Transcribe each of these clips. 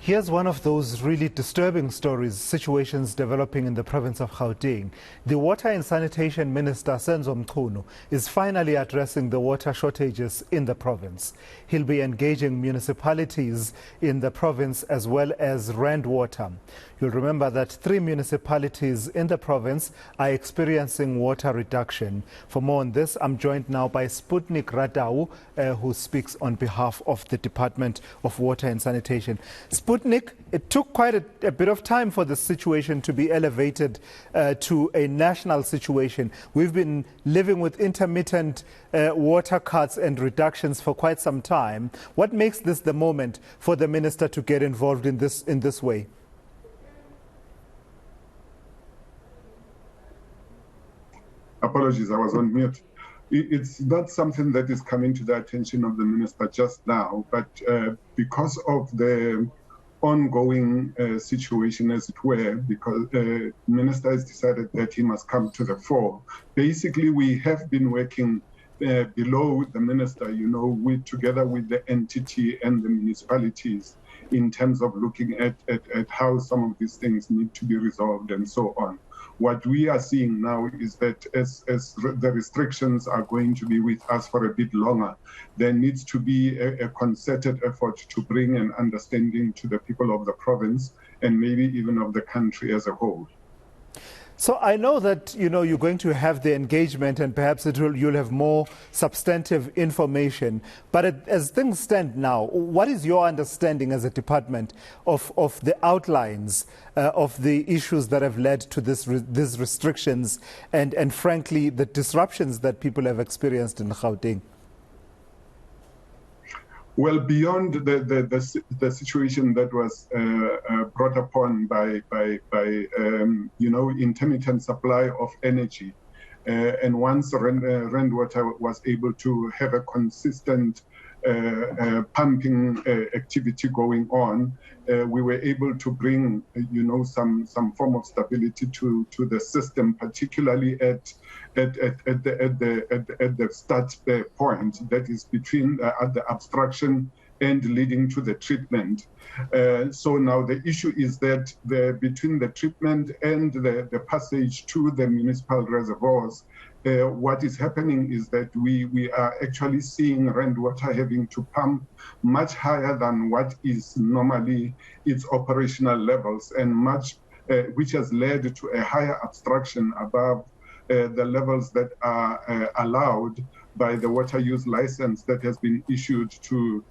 Here's one of those really disturbing situations developing in the province of Gauteng. The Water and Sanitation Minister Senzo Mchunu is finally addressing the water shortages in the province. He'll be engaging municipalities in the province as well as Rand Water. You'll remember that 3 municipalities in the province are experiencing water reduction. For more on this, I'm joined now by Sputnik Ratau, who speaks on behalf of the Department of Water and Sanitation. Sputnik, it took quite a bit of time for this situation to be elevated to a national situation. We've been living with intermittent water cuts and reductions for quite some time. What makes this the moment for the minister to get involved in this way? Apologies, I was on mute. It's not something that is coming to the attention of the minister just now, but because of the ongoing situation, as it were, because the minister has decided that he must come to the fore. Basically, we have been working below the minister, together with the entity and the municipalities in terms of looking at how some of these things need to be resolved and so on. What we are seeing now is that as the restrictions are going to be with us for a bit longer, there needs to be a concerted effort to bring an understanding to the people of the province and maybe even of the country as a whole. So I know that you're going to have the engagement and perhaps you'll have more substantive information. But as things stand now, what is your understanding as a department of the outlines of the issues that have led to these restrictions and frankly the disruptions that people have experienced in Gauteng? Well, beyond the situation that was brought upon by intermittent supply of energy, and once Rand Water was able to have a consistent pumping activity going on, we were able to bring some form of stability to the system, particularly at the start point, that is between the obstruction and leading to the treatment. So now the issue is that between the treatment and the passage to the municipal reservoirs, what is happening is that we are actually seeing Rand Water having to pump much higher than what is normally its operational levels, and which has led to a higher obstruction above the levels that are allowed by the water use license that has been issued to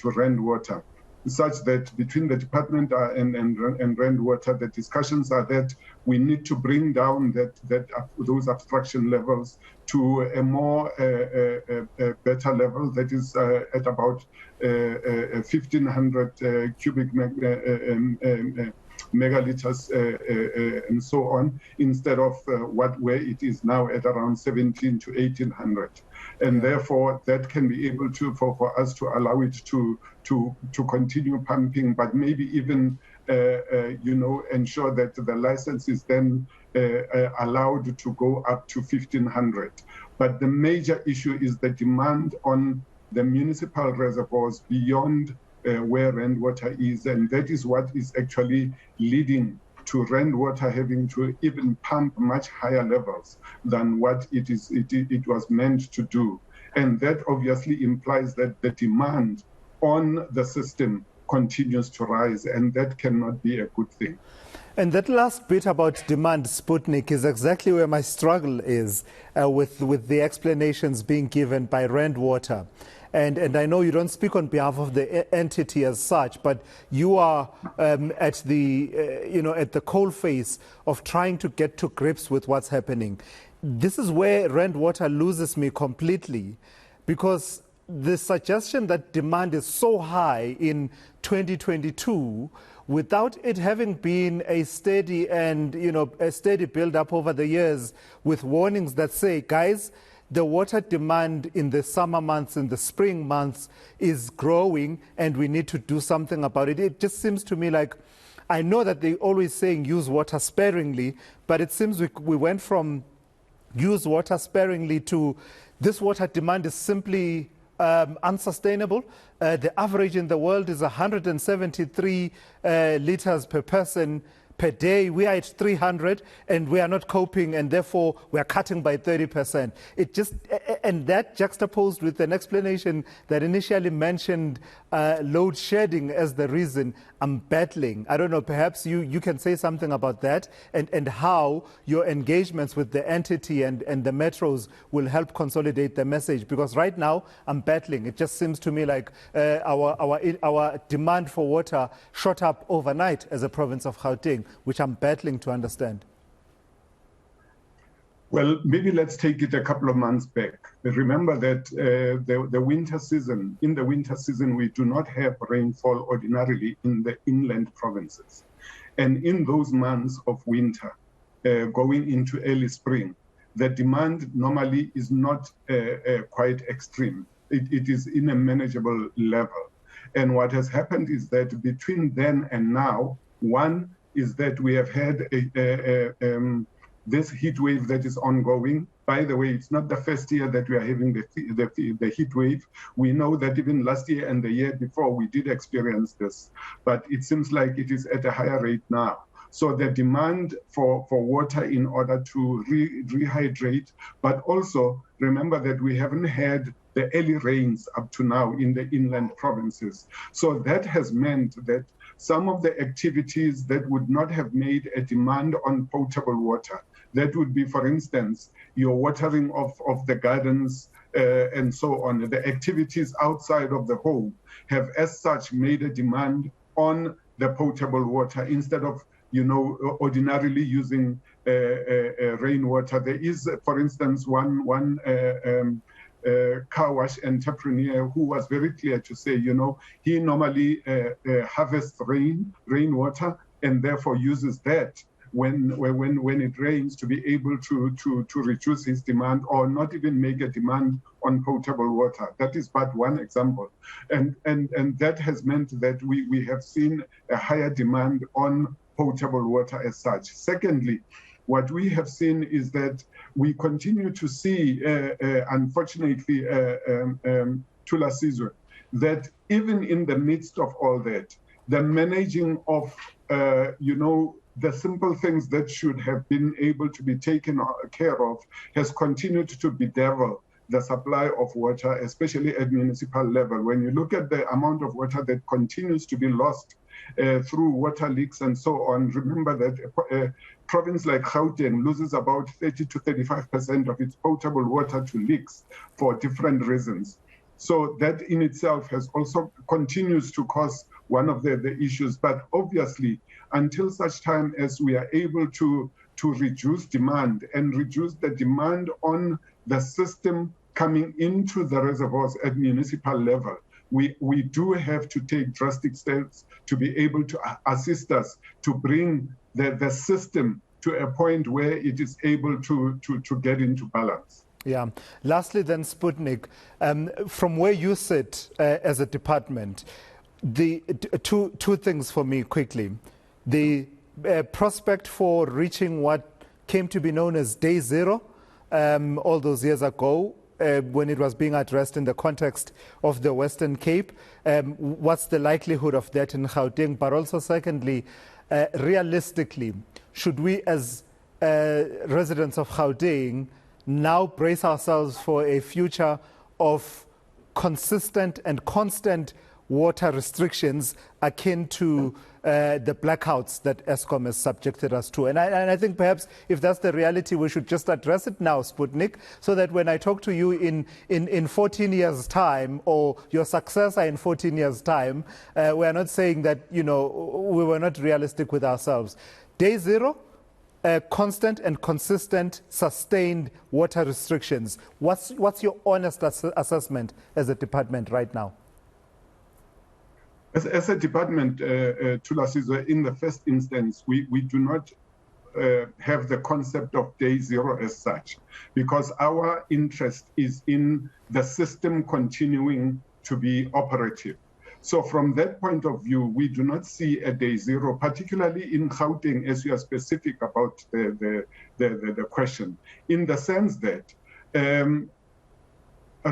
Rand Water, such that between the department and Rand Water, the discussions are that we need to bring down those obstruction levels to a more better level, that is at about 1,500 cubic megaliters and so on, instead of where it is now at around 1,700 to 1,800. And therefore, that can be able for us to allow it to continue pumping, but maybe even ensure that the license is then allowed to go up to 1,500. But the major issue is the demand on the municipal reservoirs beyond where Rand Water is, and that is what is actually leading to Rand Water having to even pump much higher levels than what it was meant to do. And that obviously implies that the demand on the system continues to rise, and that cannot be a good thing. And that last bit about demand, Sputnik, is exactly where my struggle is with the explanations being given by Rand Water. And I know you don't speak on behalf of the entity as such, but you are at the coalface of trying to get to grips with what's happening. This is where Rand Water loses me completely, because the suggestion that demand is so high in 2022, without it having been a steady build-up over the years with warnings that say, guys, the water demand in the summer months, in the spring months is growing and we need to do something about it. It just seems to me like, I know that they're always saying use water sparingly, but it seems we went from use water sparingly to this water demand is simply unsustainable. The average in the world is 173 liters per person per day. We are at 300 and we are not coping, and therefore we are cutting by 30%. And that juxtaposed with an explanation that initially mentioned load shedding as the reason. I'm battling. I don't know, perhaps you can say something about that and how your engagements with the entity and the metros will help consolidate the message, because right now I'm battling. It just seems to me like our demand for water shot up overnight as a province of Gauteng, which I'm battling to understand. Well, maybe let's take it a couple of months back. Remember that the winter season, in the winter season, we do not have rainfall ordinarily in the inland provinces. And in those months of winter, going into early spring, the demand normally is not quite extreme. It is in a manageable level. And what has happened is that between then and now, one is that we have had this heat wave that is ongoing. By the way, it's not the first year that we are having the heat wave. We know that even last year and the year before, we did experience this, but it seems like it is at a higher rate now. So the demand for water in order to rehydrate, but also remember that we haven't had the early rains up to now in the inland provinces. So that has meant that some of the activities that would not have made a demand on potable water, that would be, for instance, your watering of the gardens and so on, the activities outside of the home have as such made a demand on the potable water instead of, ordinarily using rainwater. There is, for instance, one car wash entrepreneur who was very clear to say, he normally harvests rainwater and therefore uses that when it rains to be able to reduce his demand or not even make a demand on potable water. That is but one example. And that has meant that we have seen a higher demand on potable water as such. Secondly, what we have seen is that we continue to see, unfortunately, Tula Sizwe, that even in the midst of all that, the managing of, the simple things that should have been able to be taken care of has continued to bedevil the supply of water, especially at municipal level. When you look at the amount of water that continues to be lost through water leaks and so on, remember that a province like Gauteng loses about 30 to 35% of its potable water to leaks for different reasons. So that in itself has also continues to cause one of the issues. But obviously, until such time as we are able to reduce demand and reduce the demand on the system coming into the reservoirs at municipal level, we do have to take drastic steps to be able to assist us to bring the system to a point where it is able to get into balance. Yeah. Lastly, then, Sputnik, from where you sit as a department, the two things for me quickly. The prospect for reaching what came to be known as Day Zero all those years ago, when it was being addressed in the context of the Western Cape. What's the likelihood of that in Gauteng? But also, secondly, realistically, should we as residents of Gauteng now brace ourselves for a future of consistent and constant water restrictions akin to the blackouts that Eskom has subjected us to? And I think perhaps if that's the reality, we should just address it now, Sputnik, so that when I talk to you in 14 years' time, or your successor in 14 years' time, we are not saying that, we were not realistic with ourselves. Day Zero, constant and consistent, sustained water restrictions. What's your honest assessment as a department right now? As a department, Tula Sizwe, in the first instance, we do not have the concept of Day Zero as such, because our interest is in the system continuing to be operative. So from that point of view, we do not see a Day Zero, particularly in Gauteng, as you are specific about the question, in the sense that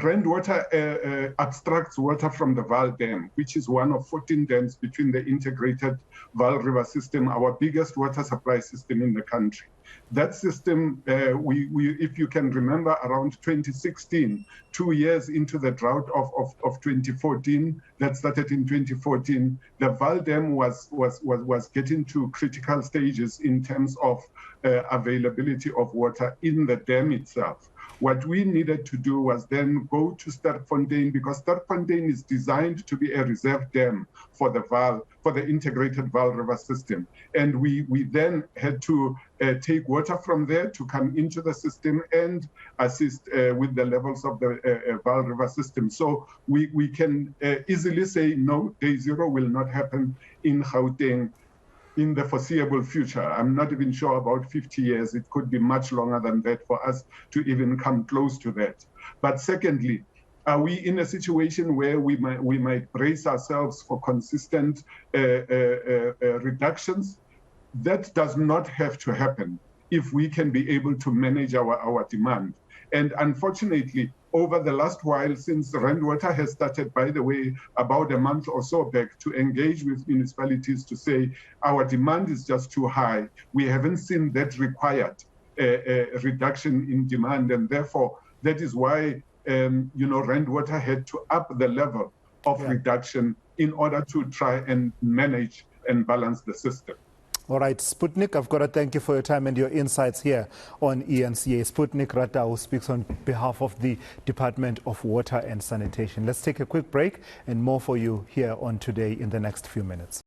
Rainwater abstracts water from the Vaal Dam, which is one of 14 dams between the integrated Vaal River system, our biggest water supply system in the country. That system, if you can remember, around 2016, 2 years into the drought of 2014, that started in 2014, the Vaal Dam was getting to critical stages in terms of availability of water in the dam itself. What we needed to do was then go to Sterkfontein, because Sterkfontein is designed to be a reserve dam for the Vaal, for the integrated Vaal River system. And we then had to take water from there to come into the system and assist with the levels of the Vaal River system. So we can easily say, no, day zero will not happen in Gauteng in the foreseeable future. I'm not even sure about 50 years. It could be much longer than that for us to even come close to that. But secondly, are we in a situation where we might brace ourselves for consistent reductions? That does not have to happen if we can be able to manage our demand. And unfortunately, over the last while, since Rainwater has started, by the way, about a month or so back, to engage with municipalities to say, our demand is just too high. We haven't seen that required reduction in demand. And therefore, that is why, Rainwater had to up the level of reduction in order to try and manage and balance the system. All right, Sputnik, I've got to thank you for your time and your insights here on eNCA. Sputnik Ratau, who speaks on behalf of the Department of Water and Sanitation. Let's take a quick break and more for you here on Today in the next few minutes.